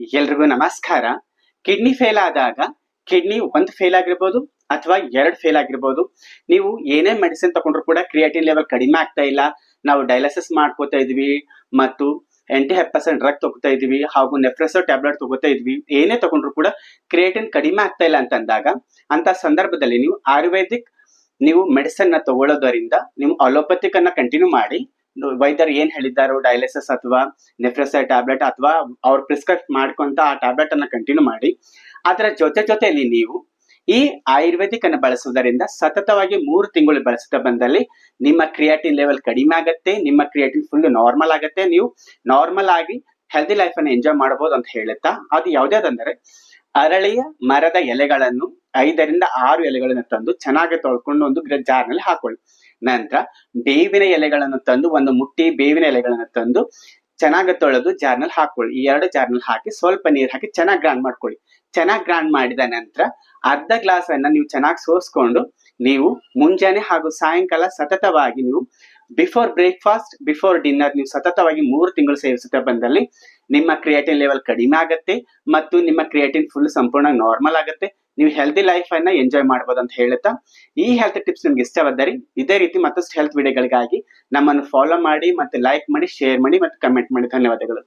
ಎಲ್ರಿಗೂ ನಮಸ್ಕಾರ. Kidney fail ಆದಾಗ ಕಿಡ್ನಿ ಒಂದು ಫೇಲ್ ಆಗಿರ್ಬೋದು ಅಥವಾ ಎರಡು ಫೇಲ್ ಆಗಿರ್ಬೋದು. ನೀವು ಏನೇ ಮೆಡಿಸಿನ್ ತಗೊಂಡ್ರು ಕೂಡ ಕ್ರಿಯಾಟಿನ್ ಲೆವೆಲ್ ಕಡಿಮೆ ಆಗ್ತಾ ಇಲ್ಲ. ನಾವು ಡಯಾಲಿಸಿಸ್ ಮಾಡ್ಕೋತಾ ಇದ್ವಿ ಮತ್ತು ಆಂಟಿ-ಹೆಪಸನ್ ಡ್ರಗ್ ತಗೋತಾ ಇದೀವಿ ಹಾಗೂ ನೆಫ್ರೆಸೋ ಟ್ಯಾಬ್ಲೆಟ್ ತಗೋತಾ ಇದ್ವಿ. ಏನೇ ತಗೊಂಡ್ರು ಕೂಡ ಕ್ರಿಯಾಟಿನ್ ಕಡಿಮೆ ಆಗ್ತಾ ಇಲ್ಲ ಅಂತಂದಾಗ ಅಂತ ಸಂದರ್ಭದಲ್ಲಿ ನೀವು ಮೆಡಿಸಿನ್ ನ ತಗೊಳ್ಳೋದರಿಂದ ನೀವು ಅಲೋಪತಿಕ್ ಅನ್ನ ಕಂಟಿನ್ಯೂ ಮಾಡಿ. ವೈದ್ಯರು ಏನ್ ಹೇಳಿದ್ದಾರೋ ಡಯಾಲಿಸಿಸ್ ಅಥವಾ ನೆಫ್ರೆಸೋ ಟ್ಯಾಬ್ಲೆಟ್ ಅಥವಾ ಅವ್ರು ಪ್ರಿಸ್ಕ್ರೈಬ್ ಮಾಡ್ಕೊಂತ ಆ ಟ್ಯಾಬ್ಲೆಟ್ ಅನ್ನ ಕಂಟಿನ್ಯೂ ಮಾಡಿ. ಅದರ ಜೊತೆಯಲ್ಲಿ ನೀವು ಈ ಆಯುರ್ವೇದಿಕ್ ಅನ್ನು ಬಳಸುವುದರಿಂದ ಸತತವಾಗಿ 3 ತಿಂಗಳು ಬಳಸುತ್ತಾ ಬಂದಲ್ಲಿ ನಿಮ್ಮ ಕ್ರಿಯಾಟಿನ್ ಲೆವೆಲ್ ಕಡಿಮೆ ಆಗತ್ತೆ, ನಿಮ್ಮ ಕ್ರಿಯಾಟಿನ್ ಫುಲ್ ನಾರ್ಮಲ್ ಆಗತ್ತೆ. ನೀವು ನಾರ್ಮಲ್ ಆಗಿ ಹೆಲ್ದಿ ಲೈಫ್ ಅನ್ನು ಎಂಜಾಯ್ ಮಾಡಬಹುದು ಅಂತ ಹೇಳುತ್ತಾ, ಅದು ಯಾವ್ದಾದಂದ್ರೆ ಅರಳಿಯ ಮರದ ಎಲೆಗಳನ್ನು 5 ರಿಂದ 6 ಎಲೆಗಳನ್ನು ತಂದು ಚೆನ್ನಾಗಿ ತೊಳ್ಕೊಂಡು ಒಂದು ಜಾರ್ನಲ್ಲಿ ಹಾಕೊಳ್ಳಿ. ನಂತರ ಬೇವಿನ ಎಲೆಗಳನ್ನು ತಂದು ಒಂದು ಮುಟ್ಟಿ ಬೇವಿನ ಎಲೆಗಳನ್ನು ತಂದು ಚೆನ್ನಾಗಿ ತೊಳೆದು ಜಾರ್ನಲ್ಲಿ ಹಾಕೊಳ್ಳಿ. ಈ 2 ಜಾರ್ನಲ್ಲಿ ಹಾಕಿ ಸ್ವಲ್ಪ ನೀರು ಹಾಕಿ ಚೆನ್ನಾಗಿ ಗ್ರೈಂಡ್ ಮಾಡ್ಕೊಳ್ಳಿ. ಚೆನ್ನಾಗಿ ಗ್ರೈಂಡ್ ಮಾಡಿದ ನಂತರ ಅರ್ಧ ಗ್ಲಾಸ್ ಅನ್ನ ನೀವು ಚೆನ್ನಾಗಿ ಸೋಸ್ಕೊಂಡು ನೀವು ಮುಂಜಾನೆ ಹಾಗೂ ಸಾಯಂಕಾಲ ಸತತವಾಗಿ ನೀವು ಬಿಫೋರ್ ಬ್ರೇಕ್ಫಾಸ್ಟ್ ಬಿಫೋರ್ ಡಿನ್ನರ್ ನೀವು ಸತತವಾಗಿ 3 ತಿಂಗಳು ಸೇವಿಸುತ್ತಾ ಬಂದಲ್ಲಿ ನಿಮ್ಮ ಕ್ರಿಯಾಟಿನ್ ಲೆವೆಲ್ ಕಡಿಮೆ ಆಗತ್ತೆ ಮತ್ತು ನಿಮ್ಮ ಕ್ರಿಯಾಟಿನ್ ಫುಲ್ ಸಂಪೂರ್ಣ ನಾರ್ಮಲ್ ಆಗುತ್ತೆ. ನೀವು ಹೆಲ್ದಿ ಲೈಫ್ ಅನ್ನ ಎಂಜಾಯ್ ಮಾಡಬಹುದು ಅಂತ ಹೇಳುತ್ತಾ, ಈ ಹೆಲ್ತ್ ಟಿಪ್ಸ್ ನಿಮ್ಗೆ ಇಷ್ಟವಾದರೆ ಇದೇ ರೀತಿ ಮತ್ತಷ್ಟು ಹೆಲ್ತ್ ವಿಡಿಯೋಗಳಿಗಾಗಿ ನಮ್ಮನ್ನು ಫಾಲೋ ಮಾಡಿ ಮತ್ತೆ ಲೈಕ್ ಮಾಡಿ, ಶೇರ್ ಮಾಡಿ ಮತ್ತು ಕಮೆಂಟ್ ಮಾಡಿ. ಧನ್ಯವಾದಗಳು.